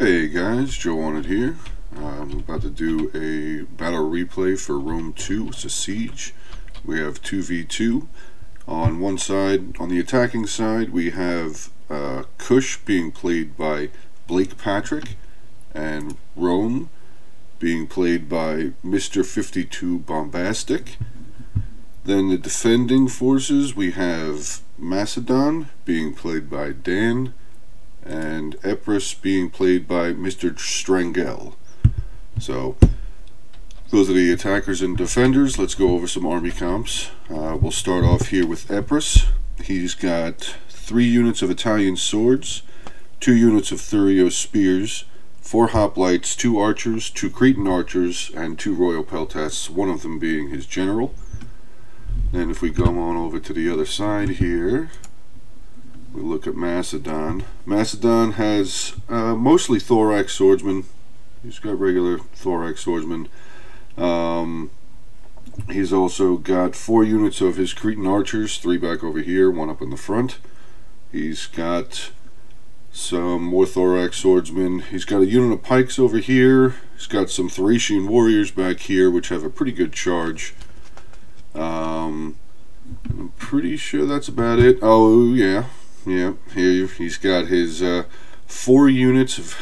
Hey guys, Joe on it here. I'm about to do a battle replay for Rome 2. It's a siege. We have 2v2. On one side, on the attacking side, we have Kush being played by Blake Patrick, and Rome being played by Mr. 52 Bombastic. Then the defending forces, we have Macedon being played by Dan, and Epirus being played by Mr. Strangel. So those are the attackers and defenders. Let's go over some army comps. We'll start off here with Epirus. He's got 3 units of Italian swords, 2 units of Thurio spears, 4 hoplites, 2 archers, 2 Cretan archers, and 2 royal peltasts, one of them being his general. Then if we go on over to the other side here, we look at Macedon. Macedon has mostly thorax swordsmen. He's got regular thorax swordsmen. He's also got 4 units of his Cretan archers, 3 back over here, 1 up in the front. He's got some more thorax swordsmen. He's got a unit of pikes over here. He's got some Thracian warriors back here, which have a pretty good charge. I'm pretty sure that's about it. Oh yeah, here he's got his 4 units of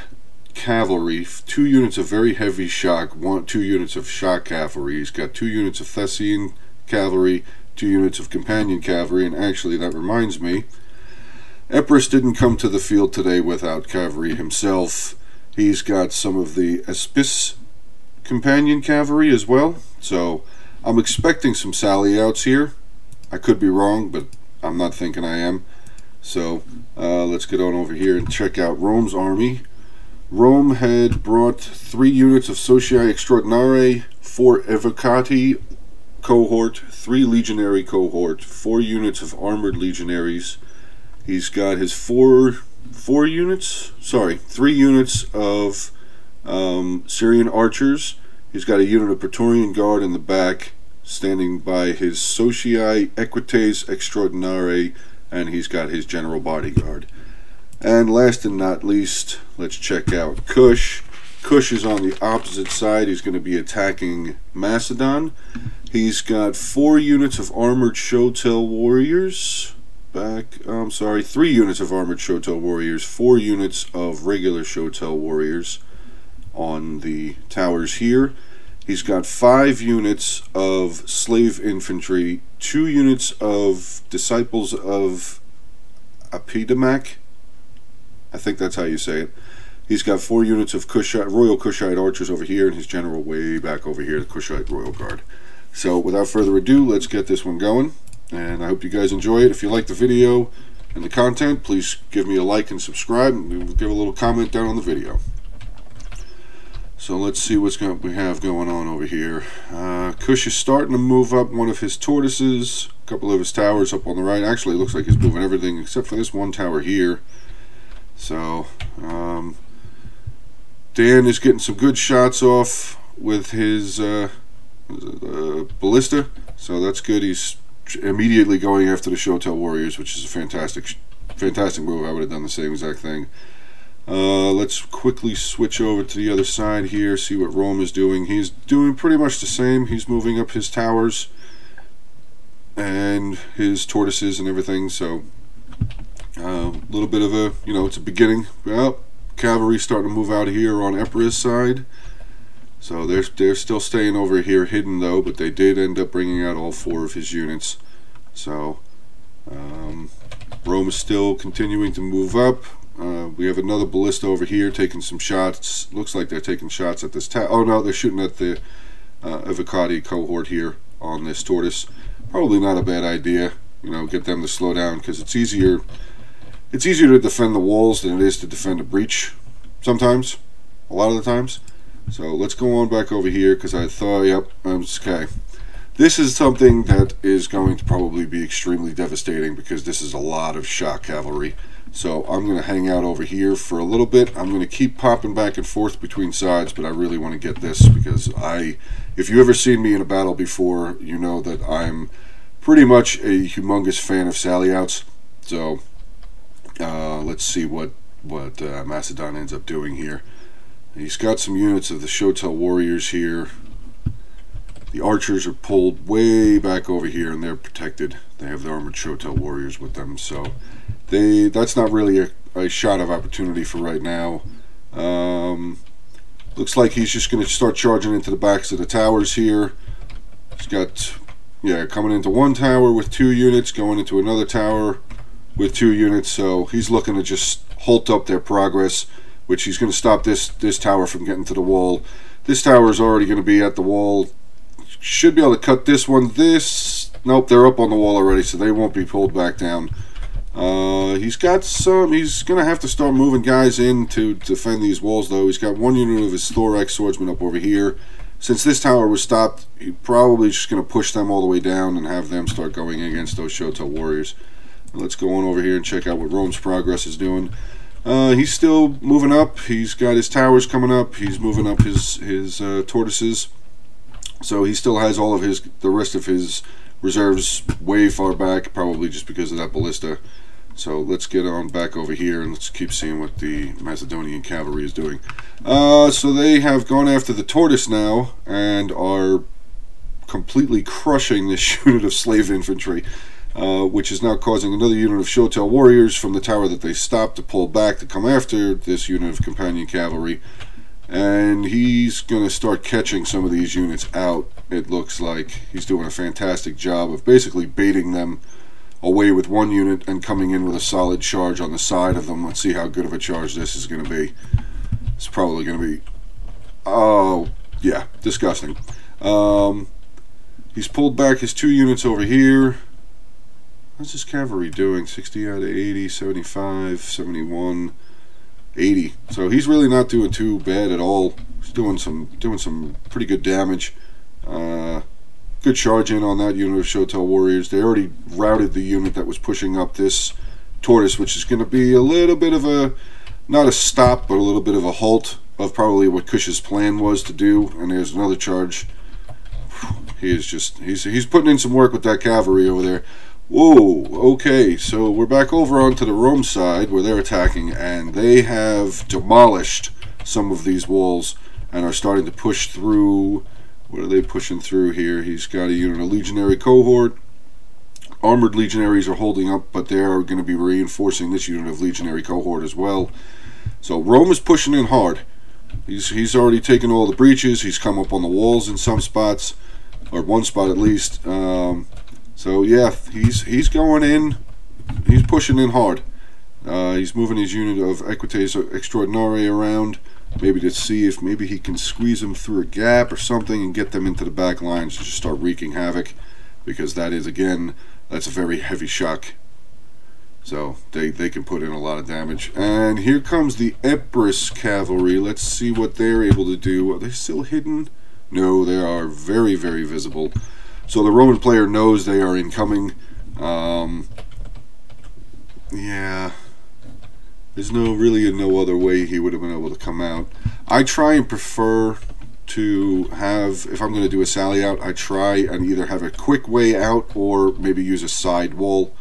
cavalry, 2 units of very heavy shock, 2 units of shock cavalry. He's got 2 units of Thessian cavalry, 2 units of companion cavalry, and actually that reminds me, Epirus didn't come to the field today without cavalry himself. He's got some of the Espis companion cavalry as well, so I'm expecting some sally outs here. I could be wrong, but I'm not thinking I am. So let's get on over here and check out Rome's army. Rome had brought 3 units of Socii Extraordinari, 4 Evocati cohort, 3 legionary cohort, 4 units of armored legionaries. He's got his 3 units of Syrian archers. He's got a unit of Praetorian Guard in the back, standing by his Socii Equites Extraordinari, and he's got his general bodyguard. And last and not least, let's check out Kush. Kush is on the opposite side. He's going to be attacking Macedon. He's got 4 units of armored Shotel warriors. 3 units of armored Shotel warriors, 4 units of regular Shotel warriors on the towers here. He's got 5 units of slave infantry, 2 units of disciples of Apidamak. I think that's how you say it. He's got 4 units of Royal Kushite archers over here, and his general way back over here, the Kushite Royal Guard. So without further ado, let's get this one going, and I hope you guys enjoy it. If you like the video and the content, please give me a like and subscribe, and give a little comment down on the video. So let's see what we have going on over here. Kush is starting to move up one of his tortoises, a couple of his towers up on the right. Actually, it looks like he's moving everything except for this one tower here. So Dan is getting some good shots off with his ballista, so that's good. He's immediately going after the Shotel warriors, which is a fantastic move. I would have done the same exact thing. Let's quickly switch over to the other side here, see what Rome is doing. He's doing pretty much the same. He's moving up his towers and his tortoises and everything, so a little bit of a, it's a beginning. Well, cavalry starting to move out here on Epirus' side, so they're still staying over here hidden though, but they did end up bringing out all 4 of his units. So Rome is still continuing to move up. We have another ballista over here taking some shots. Looks like they're taking shots at this tower. Oh no, they're shooting at the Evocati cohort here on this tortoise. Probably not a bad idea, get them to slow down, because it's easier to defend the walls than it is to defend a breach sometimes, a lot of the times. So let's go on back over here, because I thought, yep, okay. This is something that is going to probably be extremely devastating, because this is a lot of shock cavalry. So I'm going to hang out over here for a little bit. I'm going to keep popping back and forth between sides, but I really want to get this, because if you've ever seen me in a battle before, you know that I'm pretty much a humongous fan of sally outs. So let's see what what Macedon ends up doing here. He's got some units of the Shotel Warriors here. The archers are pulled way back over here, and they're protected. They have the armored Shotel Warriors with them, so that's not really a shot of opportunity for right now. Looks like he's just going to start charging into the backs of the towers here. He's got, yeah, coming into one tower with 2 units, going into another tower with 2 units, so he's looking to just halt up their progress, which he's going to stop this tower from getting to the wall. This tower is already going to be at the wall. Should be able to cut this one. Nope, they're up on the wall already, so they won't be pulled back down. He's going to have to start moving guys in to defend these walls, though. He's got 1 unit of his Thorax swordsmen up over here. Since this tower was stopped, he's probably just going to push them all the way down and have them start going against those Shotel Warriors. Let's go on over here and check out what Rome's progress is doing. He's still moving up. He's got his towers coming up. He's moving up his tortoises. So he still has all of the rest of his reserves way far back, probably just because of that ballista. So let's get on back over here and let's keep seeing what the Macedonian cavalry is doing. So they have gone after the tortoise now and are completely crushing this unit of slave infantry, which is now causing another unit of Shotel Warriors from the tower that they stopped to pull back to come after this unit of companion cavalry. And he's going to start catching some of these units out. It looks like he's doing a fantastic job of basically baiting them away with 1 unit and coming in with a solid charge on the side of them. Let's see how good of a charge this is going to be. It's probably going to be, oh yeah, disgusting. He's pulled back his 2 units over here. How's this cavalry doing? 60 out of 80, 75, 71, 80. So he's really not doing too bad at all. He's doing some pretty good damage. Good charge in on that unit of Shotel Warriors. They already routed the unit that was pushing up this tortoise, which is going to be a little bit of a, not a stop, but a little bit of a halt of probably what Kush's plan was to do. And there's another charge. He is just, he's putting in some work with that cavalry over there. Whoa, okay, so we're back over onto the Rome side where they're attacking, and they have demolished some of these walls and are starting to push through. What are they pushing through here? He's got a unit of legionary cohort. Armored legionaries are holding up, but they are going to be reinforcing this unit of legionary cohort as well. So Rome is pushing in hard. He's already taken all the breaches. He's come up on the walls in some spots, or one spot at least. So yeah, he's going in. He's pushing in hard. He's moving his unit of Equites Extraordinare around, maybe to see if maybe he can squeeze them through a gap or something and get them into the back lines and just start wreaking havoc, because that is, again, that's a very heavy shock. So they can put in a lot of damage. And here comes the Epirus cavalry. Let's see what they're able to do. Are they still hidden? No, they are very, very visible. So the Roman player knows they are incoming. Yeah, there's really no other way he would have been able to come out. I try and prefer to have, if I'm going to do a sally out, I try and either have a quick way out or maybe use a side wall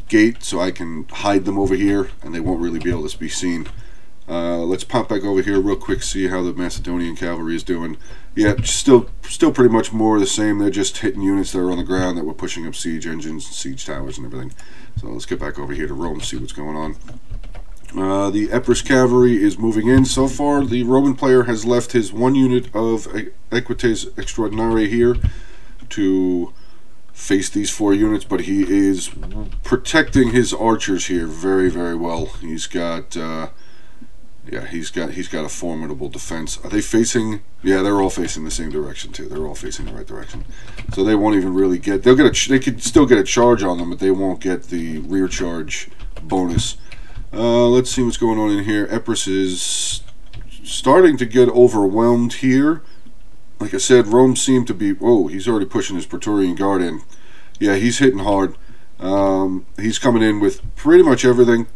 gate so I can hide them over here and they won't really be able to be seen. Let's pop back over here real quick, see how the Macedonian cavalry is doing. Yeah, still pretty much more the same. They're just hitting units that are on the ground that were pushing up siege engines, siege towers, and everything. So let's get back over here to Rome, see what's going on. The Epirus cavalry is moving in. So far, the Roman player has left his 1 unit of Equites Extraordinare here to face these 4 units, but he is protecting his archers here very, very well. He's got yeah, he's got a formidable defense. Are they facing? Yeah, they're all facing the same direction too. They're all facing the right direction. So they won't even really get. They could still get a charge on them, but they won't get the rear charge bonus. Let's see what's going on in here. Epirus is starting to get overwhelmed here. Like I said, Rome seemed to be. Oh, he's already pushing his Praetorian Guard in. Yeah, he's hitting hard. He's coming in with pretty much everything.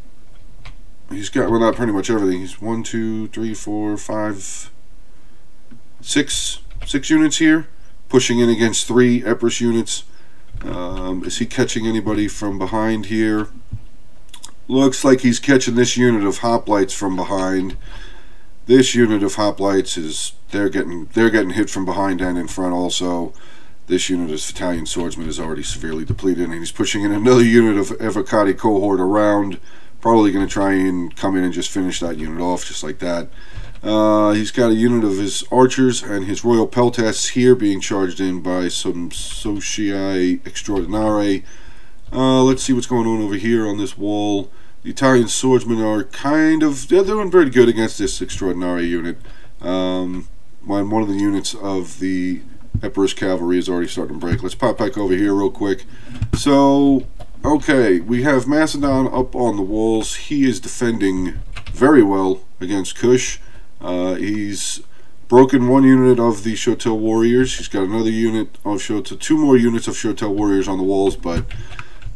He's got, well, not pretty much everything. He's 1, 2, 3, 4, 5, 6 units here, pushing in against 3 Epirus units. Is he catching anybody from behind here? Looks like he's catching this unit of hoplites from behind. This unit of hoplites is they're getting hit from behind and in front also. This unit of Italian swordsman is already severely depleted, and he's pushing in another unit of Evocati cohort around. Probably going to try and come in and just finish that unit off just like that. He's got a unit of his archers and his royal peltasts here being charged in by some Socii Extraordinari. Let's see what's going on over here on this wall. The Italian swordsmen are they're doing pretty good against this Extraordinary unit. One of the units of the Epirus cavalry is already starting to break. Let's pop back over here real quick. So, okay, we have Macedon up on the walls. He is defending very well against Kush. He's broken one unit of the Shotel warriors. He's got another unit of Shotel, two more units of Shotel warriors on the walls, but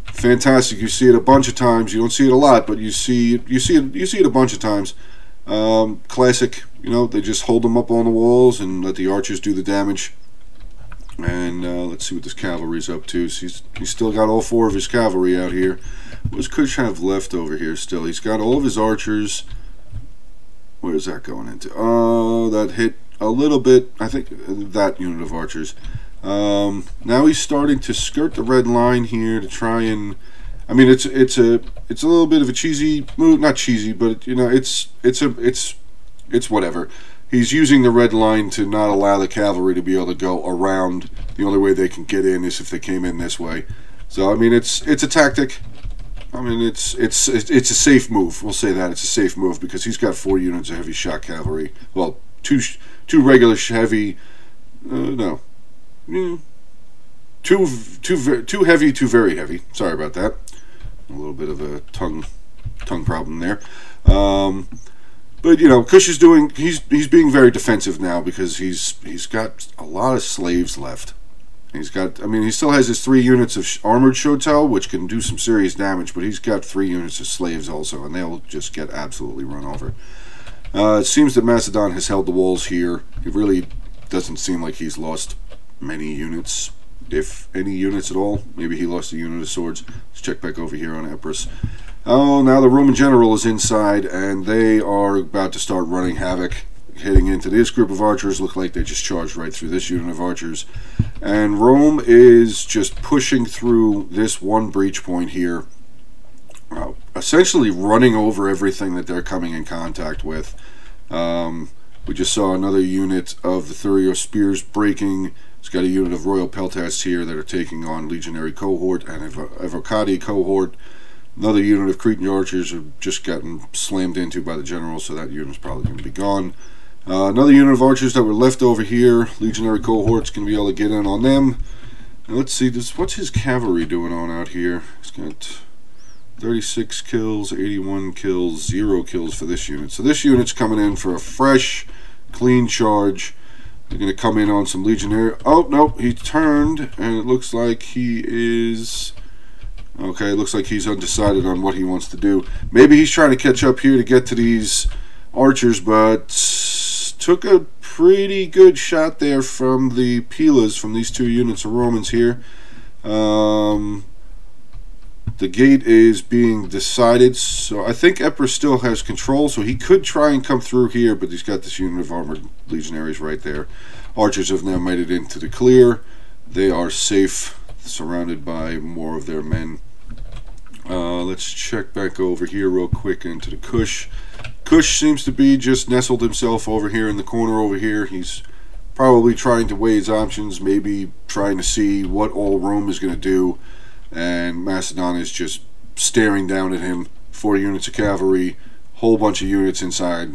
fantastic. You see it a bunch of times. You don't see it a lot, but you see it a bunch of times. Classic, you know, they just hold them up on the walls and let the archers do the damage. And let's see what this cavalry's up to. So he's still got all four of his cavalry out here. What does Kush have left over here still? He's got all of his archers. Where's that going into? Oh, that hit a little bit. I think that unit of archers. Now he's starting to skirt the red line here to try and. I mean, it's a little bit of a cheesy move. Not cheesy, but you know, it's whatever. He's using the red line to not allow the cavalry to be able to go around. The only way they can get in is if they came in this way. So I mean, it's a tactic. I mean, it's a safe move. We'll say that it's a safe move because he's got 4 units of heavy shock cavalry. Well, two regular heavy. No, two heavy, 2 very heavy. Sorry about that. A little bit of a tongue problem there. But you know, Kush is he's being very defensive now because he's got a lot of slaves left. He's got, I mean, he still has his 3 units of armored Shotel, which can do some serious damage, but he's got 3 units of slaves also, and they'll just get absolutely run over. It seems that Macedon has held the walls here. It really doesn't seem like he's lost many units, if any units at all. Maybe he lost a unit of swords. Let's check back over here on Epirus. Oh, now the Roman general is inside, and they are about to start running havoc. Heading into this group of archers, look like they just charged right through this unit of archers. And Rome is just pushing through this one breach point here, essentially running over everything that they're coming in contact with. We just saw another unit of the Thurio spears breaking. It's got a unit of royal peltasts here that are taking on legionary cohort and Evocati cohort. Another unit of Cretan archers have just gotten slammed into by the general, so that unit's probably going to be gone. Another unit of archers that were left over here. Legionary cohort's going to be able to get in on them. Now let's see, what's his cavalry doing on out here? He's got 36 kills, 81 kills, 0 kills for this unit. So this unit's coming in for a fresh, clean charge. They're going to come in on some legionary. Oh, no, he turned, and it looks like he is. Okay, it looks like he's undecided on what he wants to do. Maybe he's trying to catch up here to get to these archers, but took a pretty good shot there from the Pilas, from these 2 units of Romans here. The gate is being decided, so I think Epirus still has control, so he could try and come through here, but he's got this unit of armored legionaries right there. Archers have now made it into the clear. They are safe, surrounded by more of their men. Let's check back over here real quick into the Kush. Kush seems to be just nestled himself over here in the corner over here. He's probably trying to weigh his options, maybe trying to see what all Rome is going to do. And Macedon is just staring down at him. 4 units of cavalry, whole bunch of units inside.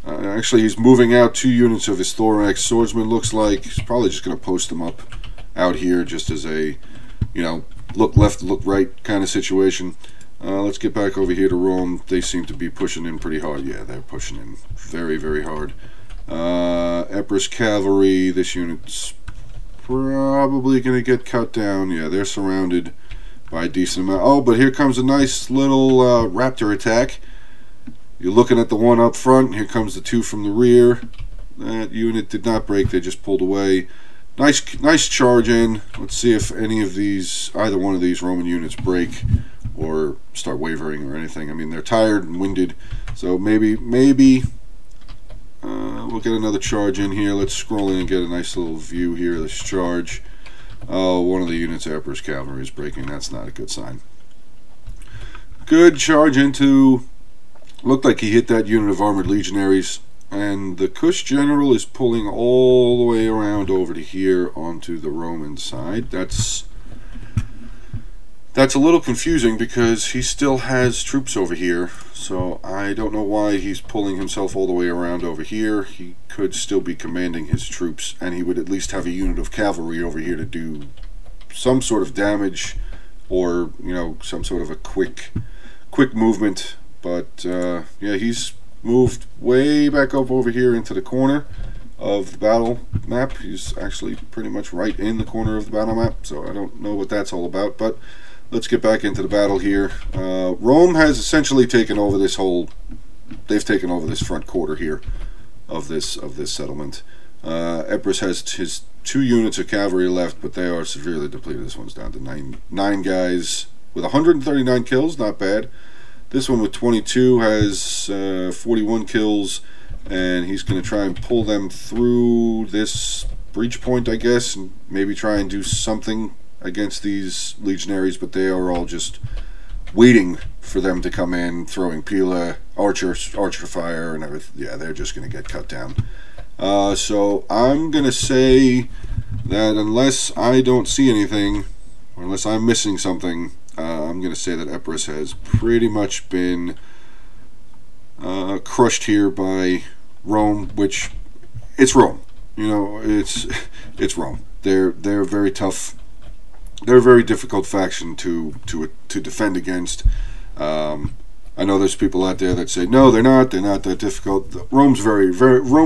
Actually, he's moving out 2 units of his thorax swordsman, looks like. He's probably just going to post them up out here just as a, you know, look left, look right kind of situation. Let's get back over here to Rome. They seem to be pushing in pretty hard. Yeah, they're pushing in very, very hard. Epirus cavalry, this unit's probably going to get cut down. Yeah, they're surrounded by a decent amount. Oh, but here comes a nice little raptor attack. You're looking at the one up front. Here comes the 2 from the rear. That unit did not break. They just pulled away. Nice charge in. Let's see if any of these, either one of these Roman units break or start wavering or anything. I mean, they're tired and winded, so maybe we'll get another charge in here. Let's scroll in and get a nice little view here of this charge. Oh, one of the units of Emperor's cavalry is breaking. That's not a good sign. Good charge into... Looked like he hit that unit of armored legionaries, and the Kush general is pulling all the way around over to here onto the Roman side. That's a little confusing because he still has troops over here, so I don't know why he's pulling himself all the way around over here. He could still be commanding his troops, and he would at least have a unit of cavalry over here to do some sort of damage, or, you know, some sort of a quick movement. But yeah, he's moved way back up over here into the corner of the battle map. He's actually pretty much right in the corner of the battle map, so I don't know what that's all about, but let's get back into the battle here. Rome has essentially taken over this whole... They've taken over this front quarter here of this settlement. Epirus has his 2 units of cavalry left, but they are severely depleted. This one's down to nine guys with 139 kills, not bad. This one with 22 has 41 kills, and he's going to try and pull them through this breach point, I guess, and maybe try and do something against these legionaries, but they are all just waiting for them to come in, throwing Pila, archer fire, and everything. Yeah, they're just going to get cut down. So I'm going to say that unless I don't see anything, or unless I'm missing something, I'm going to say that Epirus has pretty much been crushed here by Rome, which, it's Rome. You know, it's Rome. They're very tough. They're a very difficult faction to defend against. I know there's people out there that say no, they're not that difficult. Rome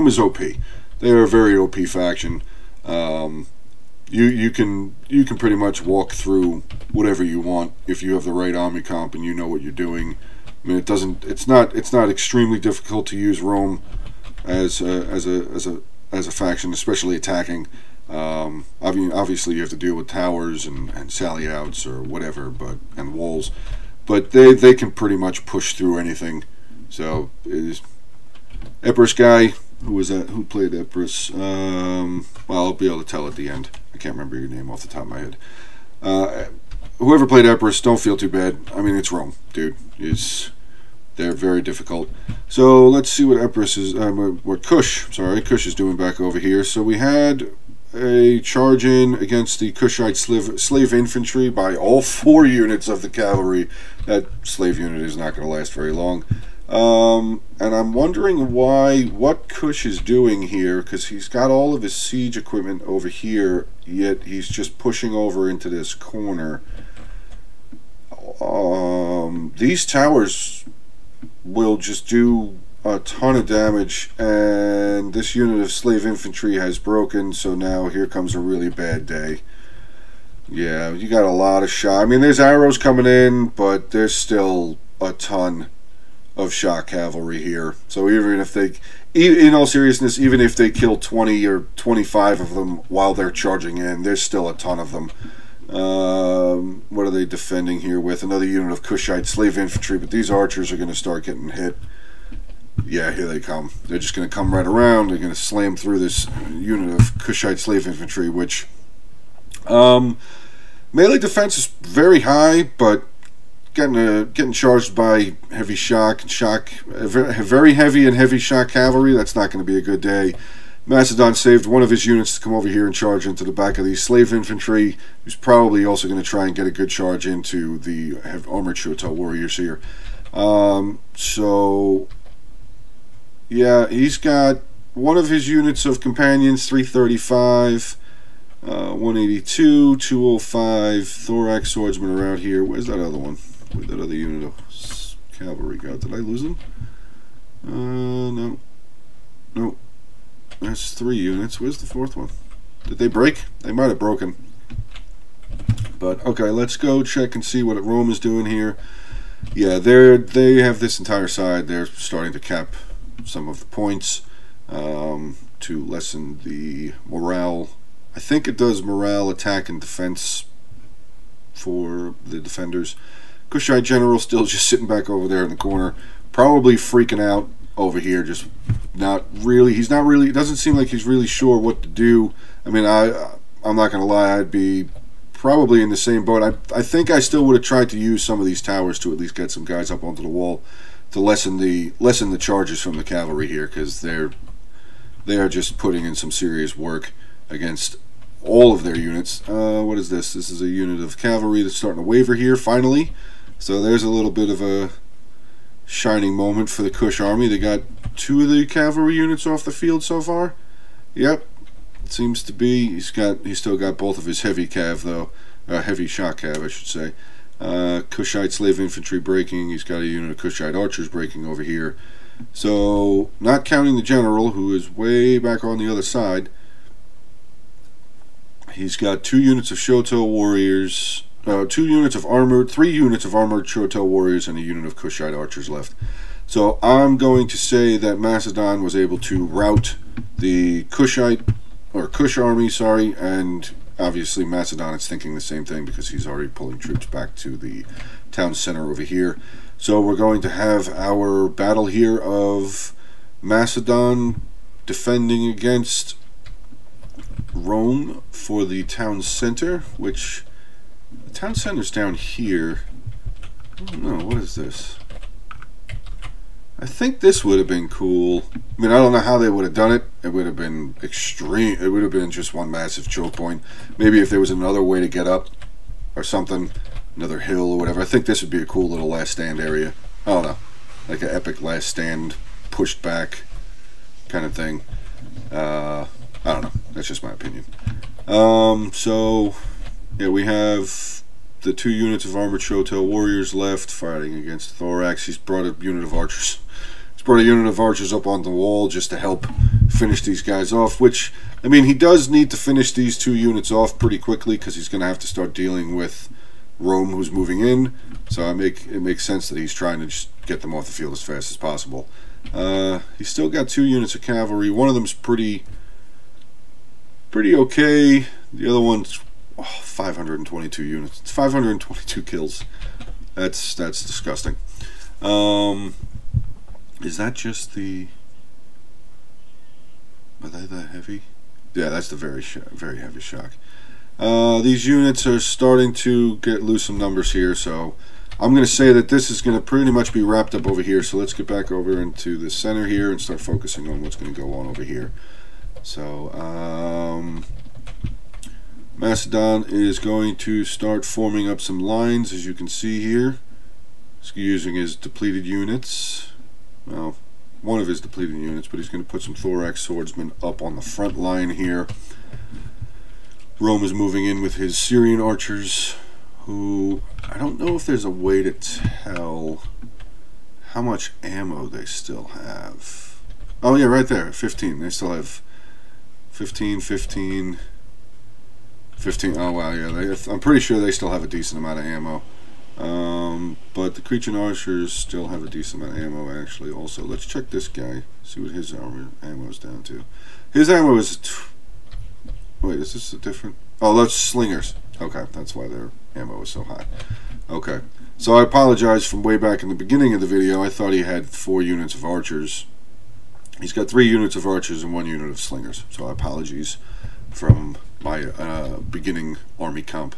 is OP. They're a very OP faction. You can pretty much walk through whatever you want if you have the right army comp and you know what you're doing. I mean, it's not extremely difficult to use Rome as a faction, especially attacking. I mean, obviously you have to deal with towers and sally outs or whatever, and walls, but they can pretty much push through anything. So is Epirus guy, who played Epirus? Well, I'll be able to tell at the end. I can't remember your name off the top of my head. Whoever played Epirus, don't feel too bad. I mean, it's Rome, dude. They're very difficult. So let's see what Epirus is, what Kush is doing back over here. So we had a charge in against the Kushite slave infantry by all 4 units of the cavalry. That slave unit is not going to last very long. And I'm wondering what Kush is doing here, because he's got all of his siege equipment over here, yet he's just pushing over into this corner. These towers will just do a ton of damage, and this unit of slave infantry has broken, so now here comes a really bad day. Yeah, you got a lot of shot. I mean, there's arrows coming in, but there's still a ton of shot cavalry here. So even if they, in all seriousness, even if they kill 20 or 25 of them while they're charging in, there's still a ton of them. What are they defending here with? Another unit of Kushite slave infantry, but these archers are going to start getting hit. Yeah, here they come. They're just going to come right around. They're going to slam through this unit of Kushite slave infantry, which melee defense is very high, but getting charged by heavy shock, very heavy and heavy shock cavalry, that's not going to be a good day. Macedon saved one of his units to come over here and charge into the back of these slave infantry. He's probably also going to try and get a good charge into the armored Choctaw warriors here. So yeah, he's got one of his units of companions, 335, 182, 205, thorax swordsman around here. Where's that other one? Where'd that other unit of cavalry go? Did I lose them? No. No. That's 3 units. Where's the 4th one? Did they break? They might have broken. But okay, let's go check and see what Rome is doing here. Yeah, they have this entire side. They're starting to cap some of the points to lessen the morale. I think it does morale, attack, and defense for the defenders. Kushite general still just sitting back over there in the corner, probably freaking out over here, just not really, he's not really, it doesn't seem like he's really sure what to do. I mean, I'm not going to lie, I'd be probably in the same boat. I think I still would have tried to use some of these towers to at least get some guys up onto the wall to lessen the charges from the cavalry here, because they are just putting in some serious work against all of their units. What is this? This is a unit of cavalry that's starting to waver here, finally. So there's a little bit of a shining moment for the Kush army. They got 2 of the cavalry units off the field so far. Yep, it seems to be. He's still got both of his heavy cav though, heavy shock cav I should say. Kushite slave infantry breaking. He's got a unit of Kushite archers breaking over here. So not counting the general, who is way back on the other side, he's got 2 units of Shoto warriors, 2 units of armored, 3 units of armored Shoto warriors, and a unit of Kushite archers left. So I'm going to say that Macedon was able to rout the Kushite, or Kush army, sorry, and obviously Macedon is thinking the same thing because he's already pulling troops back to the town center over here. So we're going to have our battle here of Macedon defending against Rome for the town center, which the town center's down here. I don't know, what is this? I think this would have been cool. I mean, I don't know how they would have done it. It would have been extreme. It would have been just one massive choke point. Maybe if there was another way to get up or something, another hill or whatever. I think this would be a cool little last stand area. I don't know, like an epic last stand, pushed back kind of thing. I don't know. That's just my opinion. So yeah, we have the 2 units of armored Shoto warriors left fighting against Thorax. He's brought a unit of archers. He's brought a unit of archers up on the wall just to help finish these guys off. Which, I mean, he does need to finish these 2 units off pretty quickly because he's going to have to start dealing with Rome, who's moving in. So it makes sense that he's trying to just get them off the field as fast as possible. He's still got 2 units of cavalry. One of them's pretty okay. The other one's 522 units. It's 522 kills. That's disgusting. Is that just the? Are they that heavy? Yeah, that's the very heavy shock. These units are starting to get loose some numbers here, so I'm going to say that this is going to pretty much be wrapped up over here. So let's get back over into the center here and start focusing on what's going to go on over here. So Macedon is going to start forming up some lines, as you can see here. He's using his depleted units. Well, one of his depleted units, but he's going to put some Thorax swordsmen up on the front line here. Rome is moving in with his Syrian archers, who I don't know if there's a way to tell how much ammo they still have. Oh yeah, right there, 15. They still have 15. Oh wow, yeah. I'm pretty sure they still have a decent amount of ammo. But the Cretan archers still have a decent amount of ammo, actually. Also, let's check this guy, see what his ammo is down to. His ammo is. Wait, is this a different? Oh, that's slingers. Okay, that's why their ammo is so high. Okay, so I apologize from way back in the beginning of the video. I thought he had 4 units of archers. He's got 3 units of archers and 1 unit of slingers. So apologies from my beginning army comp.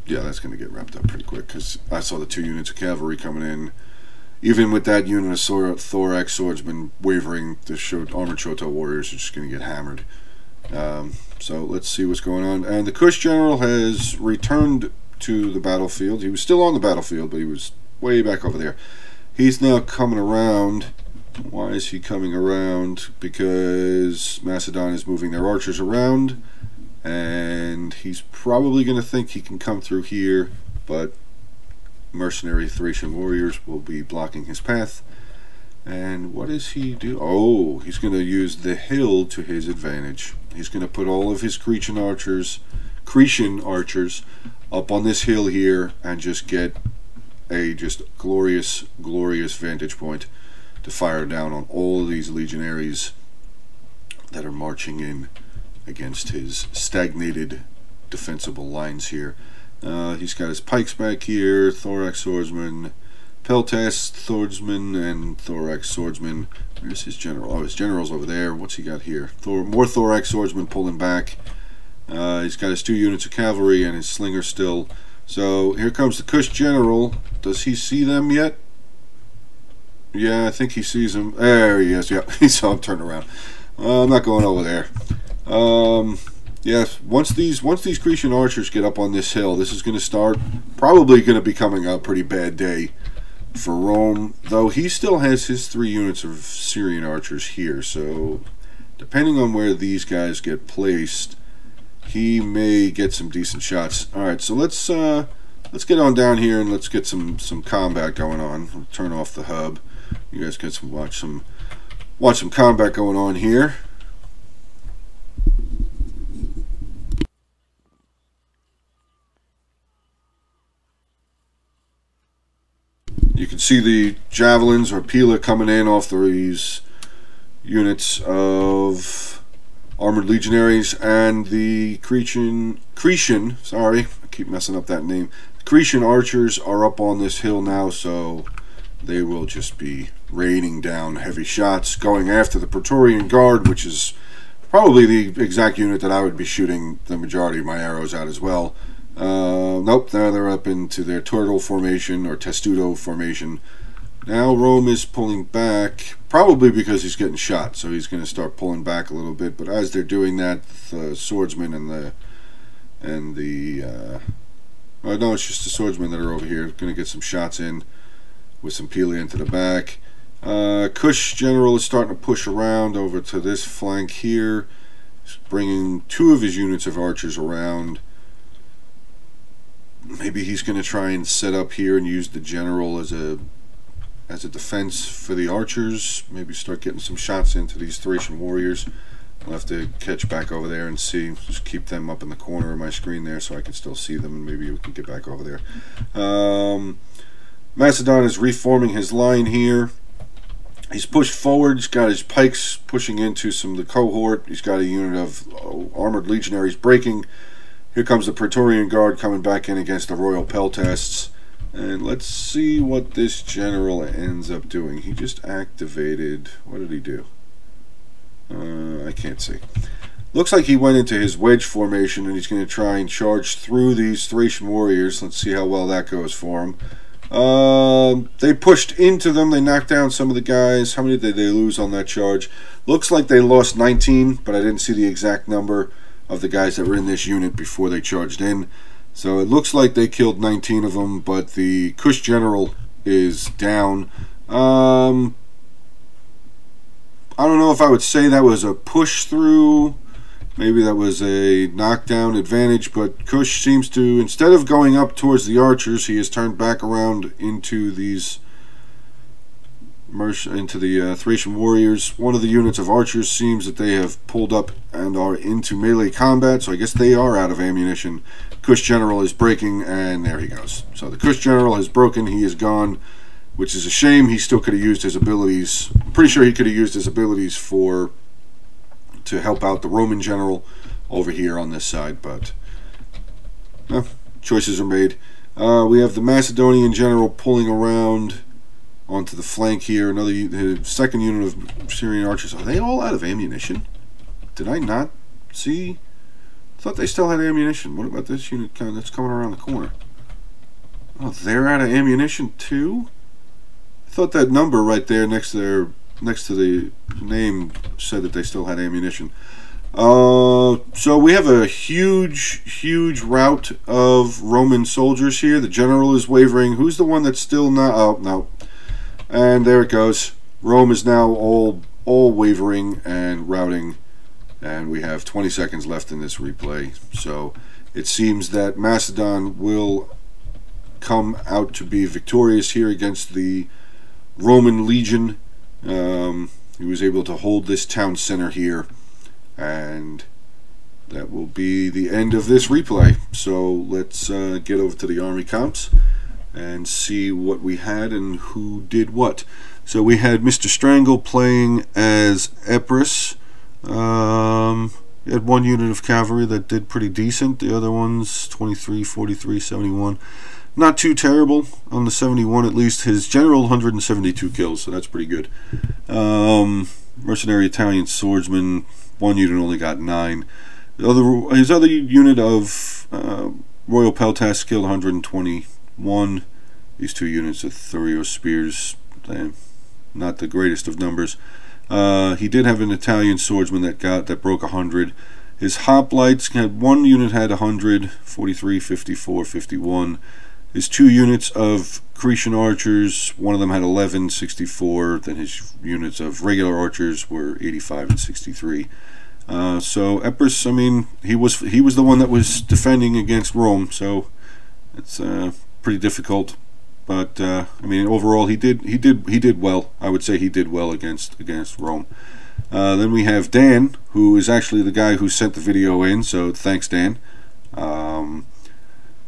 Yeah, that's going to get wrapped up pretty quick because I saw the 2 units of cavalry coming in. Even with that unit of Thorax swordsmen wavering, the armored Shoto warriors are just going to get hammered. So let's see what's going on. And the Kush general has returned to the battlefield. He was still on the battlefield, but he was way back over there. He's now coming around. Why is he coming around? Because Macedon is moving their archers around, and he's probably going to think he can come through here, but mercenary Thracian warriors will be blocking his path. And what does he do? Oh, he's going to use the hill to his advantage. He's going to put all of his Cretan archers up on this hill here and just get a glorious vantage point to fire down on all of these legionaries that are marching in against his stagnated defensible lines here. He's got his pikes back here, thorax swordsman, peltast swordsman, and thorax swordsman. Where's his general? Oh, his general's over there. What's he got here? More thorax swordsman pulling back. He's got his 2 units of cavalry and his slinger still. So here comes the Kush general. Does he see them yet? Yeah, I think he sees them. There he is. Yeah, he saw him turn around. I'm not going over there. Yes, once these Grecian archers get up on this hill, this is going to start probably going to becoming a pretty bad day for Rome. Though he still has his 3 units of Syrian archers here, so depending on where these guys get placed, he may get some decent shots. All right, so let's get on down here and let's get some combat going on. I'll turn off the hub. You guys get some watch some combat going on here. You can see the javelins or pila coming in off these units of armored legionaries, and the Cretan, sorry, I keep messing up that name. Cretan archers are up on this hill now, so they will just be raining down heavy shots, going after the Praetorian Guard, which is probably the exact unit that I would be shooting the majority of my arrows at as well. Nope, now they're up into their turtle formation or testudo formation. Now Rome is pulling back, probably because he's getting shot, so he's going to start pulling back a little bit. But as they're doing that, the swordsmen and the oh no, it's just the swordsmen that are over here going to get some shots in with some pila into the back. Kush general is starting to push around over to this flank here. He's bringing 2 of his units of archers around. Maybe he's going to try and set up here and use the general as a defense for the archers. Maybe start getting some shots into these Thracian warriors. I'll have to catch back over there and see. Just keep them up in the corner of my screen there so I can still see them, and maybe we can get back over there. Macedon is reforming his line here. He's pushed forward. He's got his pikes pushing into some of the cohort. He's got a unit of armored legionaries breaking. Here comes the Praetorian Guard coming back in against the Royal Peltasts. And let's see what this general ends up doing. He just activated... What did he do? I can't see. Looks like he went into his wedge formation and he's going to try and charge through these Thracian warriors. Let's see how well that goes for him. They pushed into them. They knocked down some of the guys. How many did they lose on that charge? Looks like they lost 19, but I didn't see the exact number of the guys that were in this unit before they charged in. So it looks like they killed 19 of them, but the Kush general is down. I don't know if I would say that was a push through. Maybe that was a knockdown advantage, but Kush seems to, instead of going up towards the archers, he has turned back around into these Thracian warriors. One of the units of archers seems that they have pulled up and are into melee combat, so I guess they are out of ammunition. Kush general is breaking, and there he goes. So the Kush general has broken. He is gone, which is a shame. He still could have used his abilities. I'm pretty sure he could have used his abilities to help out the Roman general over here on this side, but choices are made. We have the Macedonian general pulling around onto the flank here. The second unit of Syrian archers. Are they all out of ammunition? Did I not see? I thought they still had ammunition. What about this unit that's coming around the corner? Oh, they're out of ammunition too? I thought that number right there next to the name said that they still had ammunition. So we have a huge rout of Roman soldiers here. The general is wavering. Who's the one that's still not? Oh, no. And there it goes. Rome is now all wavering and routing, and we have 20 seconds left in this replay. So it seems that Macedon will come out to be victorious here against the Roman legion. He was able to hold this town center here, and that will be the end of this replay. So let's get over to the army comps and see what we had and who did what. So we had Mr. Strangle playing as Epirus. He had one unit of cavalry that did pretty decent. The other ones, 23, 43, 71. Not too terrible. On the 71, at least, his general 172 kills, so that's pretty good. Mercenary Italian swordsman, one unit only got 9. His other unit of Royal Peltasts killed 121. These 2 units of Thurio spears, not the greatest of numbers. He did have an Italian swordsman that broke 100. His hoplites had one unit had 100, 43, 54, 51. His 2 units of Cretan archers, one of them had 11, 64. Then his units of regular archers were 85 and 63. So Epirus, I mean, he was the one that was defending against Rome, so it's pretty difficult. But I mean, overall, he did well. I would say he did well against Rome. Then we have Dan, who is actually the guy who sent the video in. So thanks, Dan.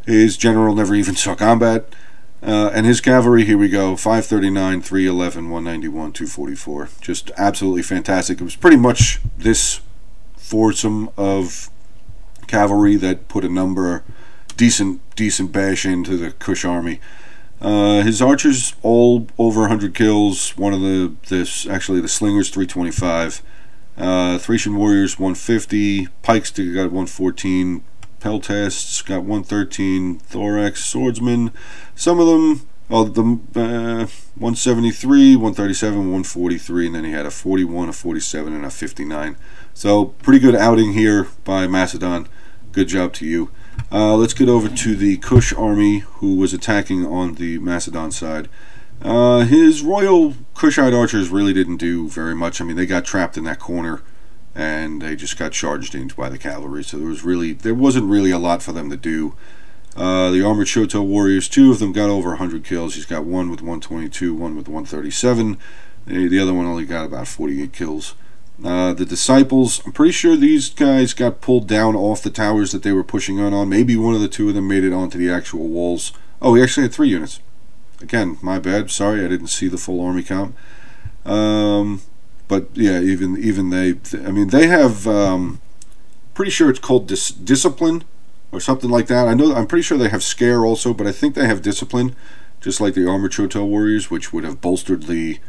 His general never even saw combat, and his cavalry. Here we go: 539, 311, 191, 244. Just absolutely fantastic. It was pretty much this foursome of cavalry that put a number, decent bash into the Kush army. His archers all over 100 kills. One of the slingers 325. Thracian warriors 150. Pikes got 114. Peltasts got 113. Thorax swordsmen, some of them, 173, 137, 143, and then he had a 41, a 47, and a 59. So pretty good outing here by Macedon. Good job to you. Let's get over to the Kush army, who was attacking on the Macedon side. His royal Kushite archers really didn't do very much. I mean, they got trapped in that corner, and they just got charged into by the cavalry. So there wasn't really a lot for them to do. The armored Shoto warriors, 2 of them got over 100 kills. He's got one with 122, one with 137. The other one only got about 48 kills. The disciples, I'm pretty sure these guys got pulled down off the towers that they were pushing on. Maybe one of the 2 of them made it onto the actual walls. Oh, he actually had 3 units. Again, my bad. Sorry, I didn't see the full army count. But yeah, even they, I mean, they have, pretty sure it's called discipline or something like that. I'm pretty sure they have scare also, but I think they have discipline, just like the armored Shoto warriors, which would have bolstered the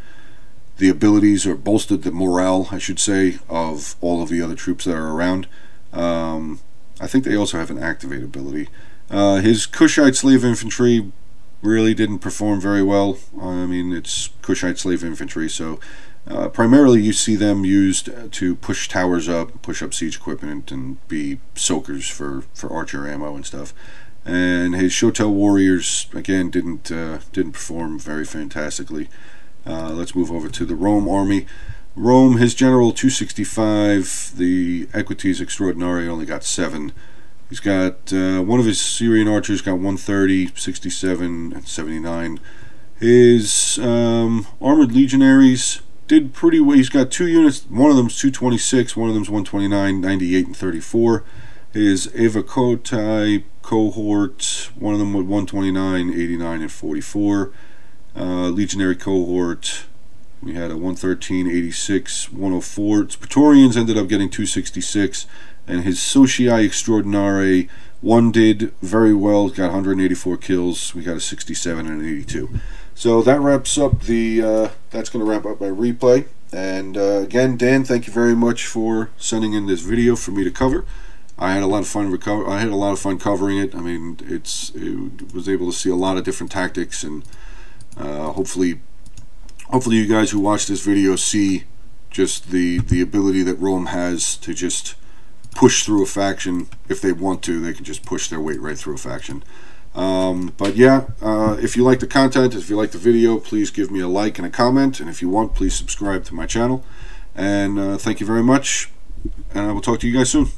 abilities, or bolstered the morale, I should say, of all of the other troops that are around. I think they also have an activate ability. His Kushite slave infantry really didn't perform very well. I mean, it's Kushite slave infantry, so primarily you see them used to push towers up, push up siege equipment, and be soakers for archer ammo and stuff. And his Shoto warriors, again, didn't perform very fantastically. Let's move over to the Rome army. Rome, his general 265, the Equites Extraordinari only got 7. He's got one of his Syrian archers got 130, 67, and 79. His armored legionaries did pretty well. He's got 2 units. One of them's 226, one of them's 129, 98, and 34. His Avakotai cohort, one of them with 129, 89, and 44. Legionary cohort, we had a 113, 86, 104. Its Praetorians ended up getting 266, and his Socii Extraordinari, one did very well, got 184 kills. We got a 67 and an 82. So that wraps up that's going to wrap up my replay. And again, Dan, thank you very much for sending in this video for me to cover. I had a lot of fun covering it. I mean, it was able to see a lot of different tactics, and hopefully you guys who watch this video see just the ability that Rome has to just push through a faction. If they want to, they can just push their weight right through a faction. But yeah, if you like the content, if you like the video, please give me a like and a comment, and if you want, please subscribe to my channel. And thank you very much, and I will talk to you guys soon.